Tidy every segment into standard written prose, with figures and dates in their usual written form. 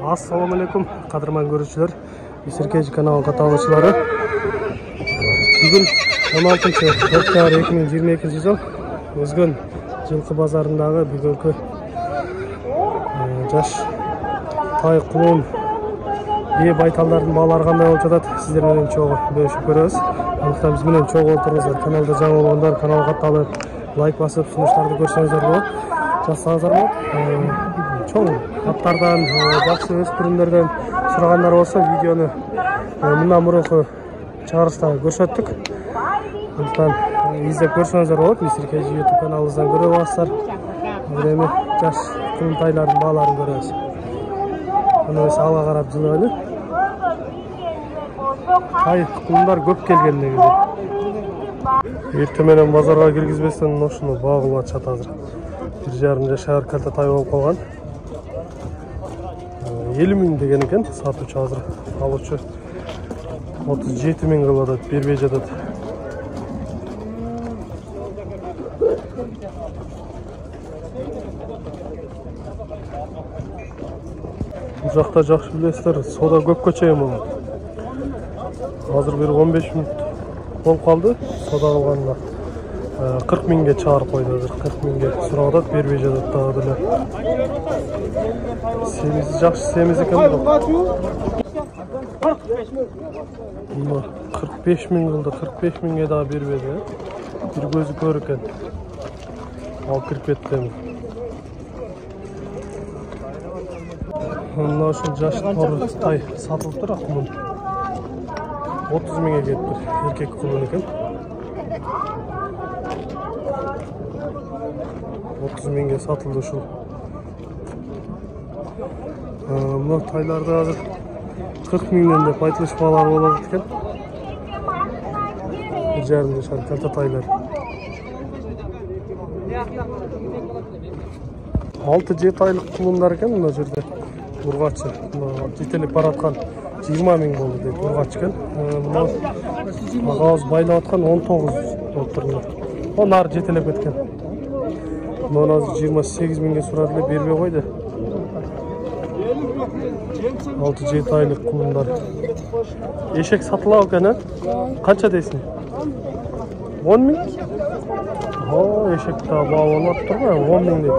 Assalamu alaikum, qadrman görüşçüler. Misirkeci kanalı katılımcıları. Bugün 16-oktyabr 2022 yıl Özgün жылқы базарындағы бүгінгі жаш тай құлын ие байталдардың балалары қандай болып жатады, сіздер менен чогуу бөлүшүп көрөбүз. Андыктан биз менен чогуу отуруңуздар. Каналда жаңы болгондор каналга катталып, лайк басып, сунуштарды көрсөңүздөр болот. Жасаңыздар болот. Чоң аттардан, жакшы өспүрүмдөрдөн сурагандар болсо, видеону мындан мурунку чыгарышта көрсөттүк. Андыктан издеп көрсөңүздөр болот. Misirkeci YouTube каналыбыздан көрө аласыздар. Эми жаш кулунтайлардын бааларын көрөбүз. Мына эс ала карап жылыбайлы. Тай кулундар көп келген негизи. Эртең менен базарга киргизбестен ошону багылып атышат азыр. 1,5 жашар калта тай болуп калган. 50 миң деген экен, сатуучу азыр алуучу 37 миң кылып атат, бербей жатат. Бұл жақта жақшы білесіздер, сода көпкө чейин болот. Азыр бир 15 минут болуп калды, сода кылганына 40 миңге чыгарып койду. Азыр 40 миңге сурап атат, бербей жатат дагы деле. Семизи жакшы семиз экен бул. 45 миң кылды, 45 миңге дагы бербеди. Бир көзү көр экен. Ал кирип кетти. Мына ушул жаш тору тай сатылыптыр, акмын 30 миңге кетти. Эркек кулун экен. 30 миңге сатылды ушул. Мына тайларды азыр 40 миңден деп айтылышпалар болот экен. 1,5 жашар калта тайлар. 6-7 айлык кулундар экен мына жерде. Ургачы, жетелеп бараткан 20 миң болду дейт ургач экен. Мына агабыз байлап аткан 19 болуп турду. Оны ары жетелеп кеткен. Мына азыр 28 миңге сурады эле, бербей койду. 6-7 айлык кулундар. Эшек сатылабы экен, а? Канча дейсиң? 10 миң? Эшек да баа болуп атыптыр го, 10 миң дейт.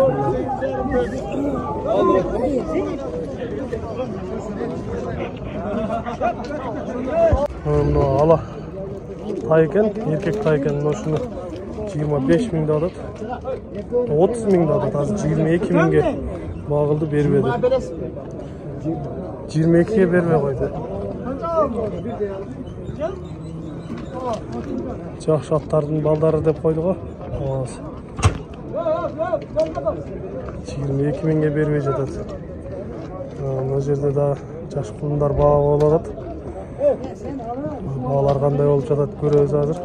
Мына ала тай экен, эркек тай экен. Ошону 25 миң деп атат. 30 миң деп атат. Азыр 22 миңге багылды, бербеди. 22-ге бербей койду. Жакшы аттардын балдары деп койду го. 22 миңге бербей жатат. Мына жерде да жаш кулундар баа болуп атат. Баалар кандай болуп жатат көрөбүз азыр.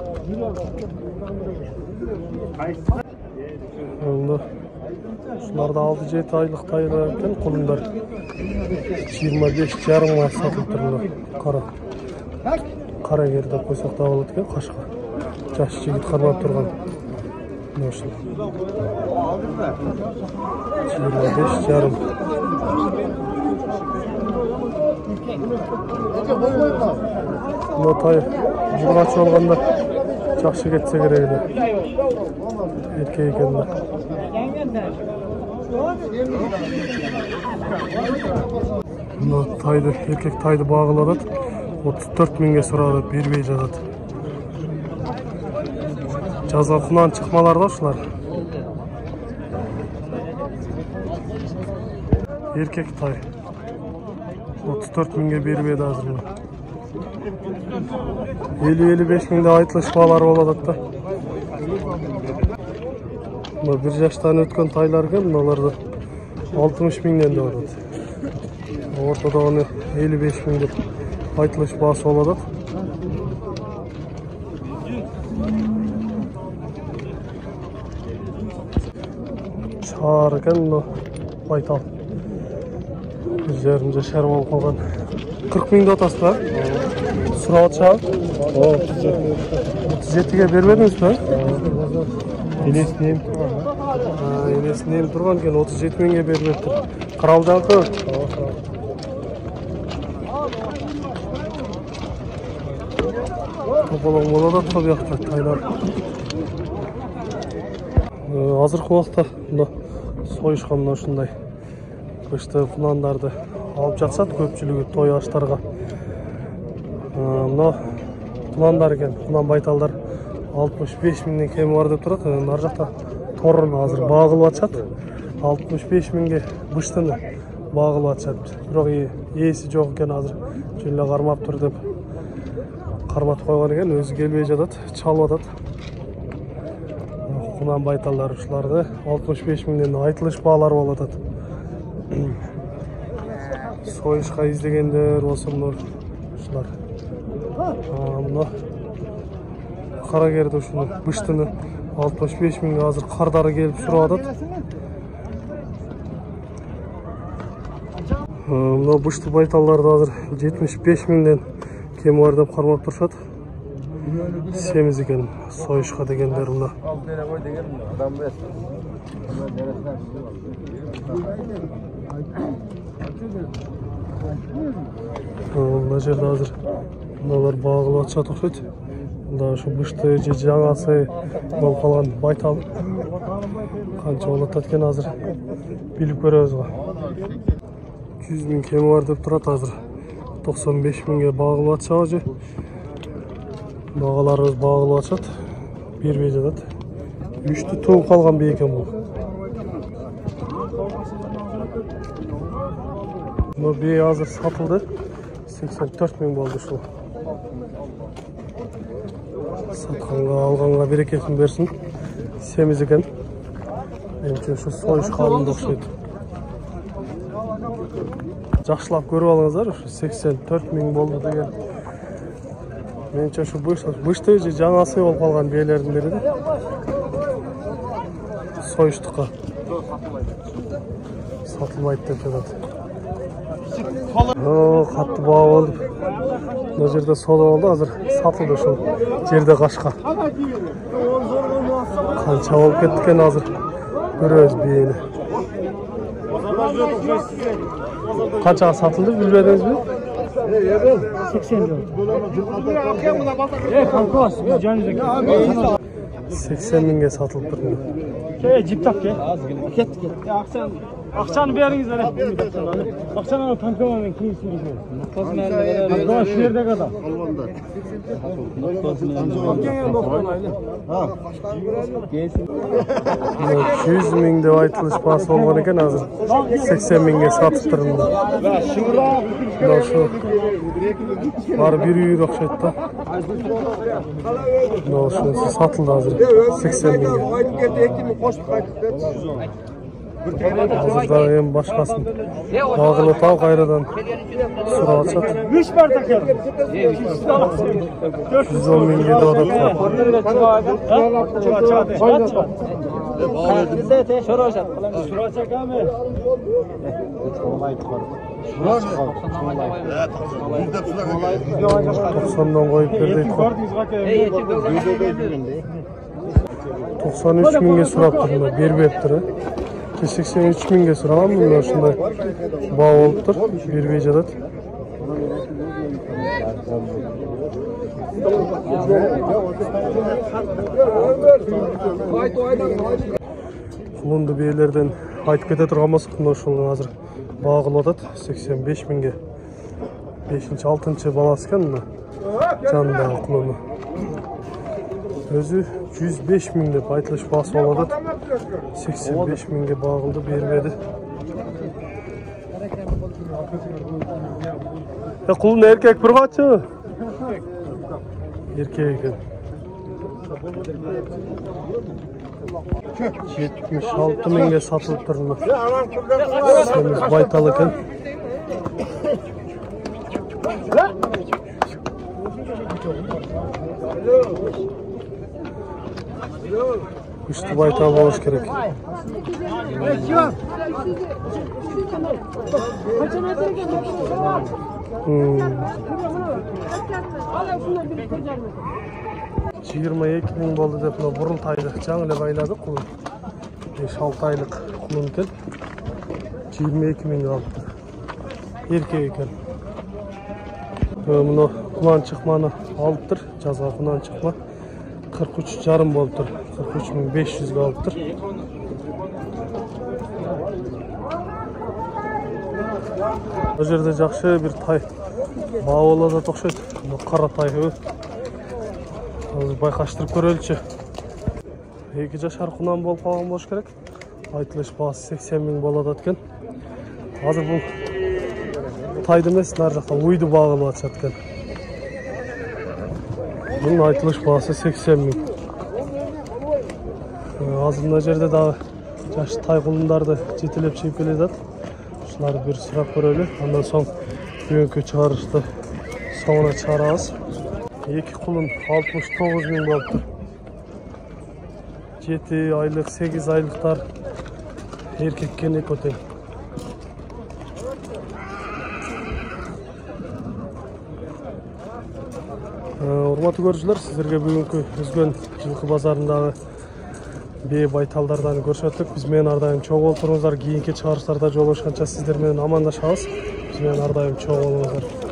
Ушуларда 6-7 айлык тайлар экен, кулундар 25,5 миңге сатылып турду. Кара кер деп койсок да болот экен, кашка. Жаш жигит кармап турган. Мына ушул 25,5. Мына тай ургач болгондо жакшы кетсе керек эле. Эркек экен да. Мына тайды, эркек тайды багылып атат. 34 миңге сурап, бербей жатат. Жазгакынан чыкмалар да ушулар. Эркек тай 34 миңге бербейди азыр. 50-55 миңде айтылышпалар болуп атат да. Мына 1 жаштан өткөн тайлар экен, мыналарды 60 миңден деп атат. Ортодо оны 55 миң деп айтылышпасы болуп атат. Чаар экен мына байтал. 1,5 жашар болуп калган. 40 миң деп атасыз ба? Сурап атышабы? 37-ге бербедиңиз ба? Элестейм. Seviyesi neyim durgan eкен 37 mingге berip ettir. Qaraljankı. Topalaq bolada тобяқта тайлар. Азыркы убакта мына союшка мына ушундай кышты кунандарды алып жатышат көпчүлүгү той аштарга. Мына кунандар экен, кунан байталдар 65 миңден кем бар деп турат. Ар жакта торун азыр багылып атышат. 65 миңге быштыны багылып атышат. Бирок ээси жок экен азыр. Жөн кармап тур деп карматып койгон экен, өзү келбей жатат, чалып атат. Кунан байталдар ушуларды 65 миңден айтылыш баалар болуп атат. Союшка издегендер болсо ушулар. Мына карагерди ушуну быштыны 65 миңге азыр кардары келип сурап атат. Мына бышты байталдарды азыр 75 миңден кем бар деп кармап турушат. Семиз экен союшка дегендер мына. Мына жерде азыр мыналар багылып атышат окшойт. Мында ушу бышты же жаңасы болуп калган байтал канча болуп атат экен азыр билип көрөбүз го. 100 миң кеми бар деп турат азыр. 95 миңге багылып атышабы же. Багаларыбыз багылып атышат. Бербей жатат. 3тү тууп калган бий экен бул. Бул бий азыр сатылды. 84 миң болду ушул. Сатканга алганга берекесин берсин. Семиз экен. Менимче ушу союш калынды окшойт. Жакшылап көрүп алыңыздар, ушу 84 миң болду деген. Менимче ушу бышты же жаңасы болуп калган бийлердин бири да. Союштукка сатылбайт деп жатат. Катты баа болду. Мына жерде сода болду, азыр сатылды ушул жерде кашка. Канча болуп кетти экен азыр көрөбүз бийини. Канчага сатылды билбедиңизби? 80 миңге сатылып турду. Жиптап ке. Кетти. Акчаны бериңиздер. Акчаны танкамен кийин сүрүңүз. Ага, шу жердеги адам. 100 миң деп айтылыш баасы болгон экен, азыр 80 миңге сатып турду. Мына ушу баары бир үйүр окшойт да. Мына ушунусу сатылды азыр 80 миңге. Азырда эми башкасын багылып атып кайрадан сурап атышат. 3 бар такер. 110 миңге деп атат. Тоқсандан коюп бер дейт. 93 миңге сурап турду, бербептир. 83 миңге сураган, мына ушундай баа болуптур, бербей жатат. Кулунду бийлерден айтып кете турган болсок, мына ушул азыр багылып атат 85 миңге. 5-6 баласы экен мына жанындагы кулуну. Өзү 105 миң деп айтылыш баасы болуп атат. 85 миңге багылды, бербеди. Кулун эркек бир качы? Эркек экен. 76 миңге сатылып турду. Семиз байтал экен. Күчтүү байтал болуш керек. Жыйырма эки миң болду деп мына бурултайды жаңы эле байладык. 5-6 aylık kulun eкен. 22 ming aldı. Erkek eкен. Bunu kulan çıkmanı alıptır. Жазға kulan çıkma 43,5 болыптыр. 43.500 alıptır. Bu жерде жақсы bir tay bağ болады тоқшайды. Қара тай. Байқаштырып көрелікші. 2 жашар құнан болып қалған болуш керек. Айтылыш бағасы 80 мing болады екен. Қазір бұл тайды емес, нар жақта ойды бағылып атышат екен. Бұның айтылыш бағасы 80 ming. Қазір мына жерде дағы жаш тай құлындарды жетелеп шейіп келеді. Şunları bir sırap көрелі. Ondan soң бүгінгі чығарышты соңына шығарамыз. 2 құлын 69 ming болыптыр. 7 aylık, 8 aylıklar erkek kenek öten. Урматтуу көрүүчүлөр, сиздерге бүгүнкү Үзгөн жылкы базарындагы бээ байталдардан көрсөттүк. Биз менен ар дайым чогуу болуңуздар. Кийинки чыгарыштарда жолугушканча сиздер менен амандашабыз. Биз менен ар дайым чогуу болуңуздар.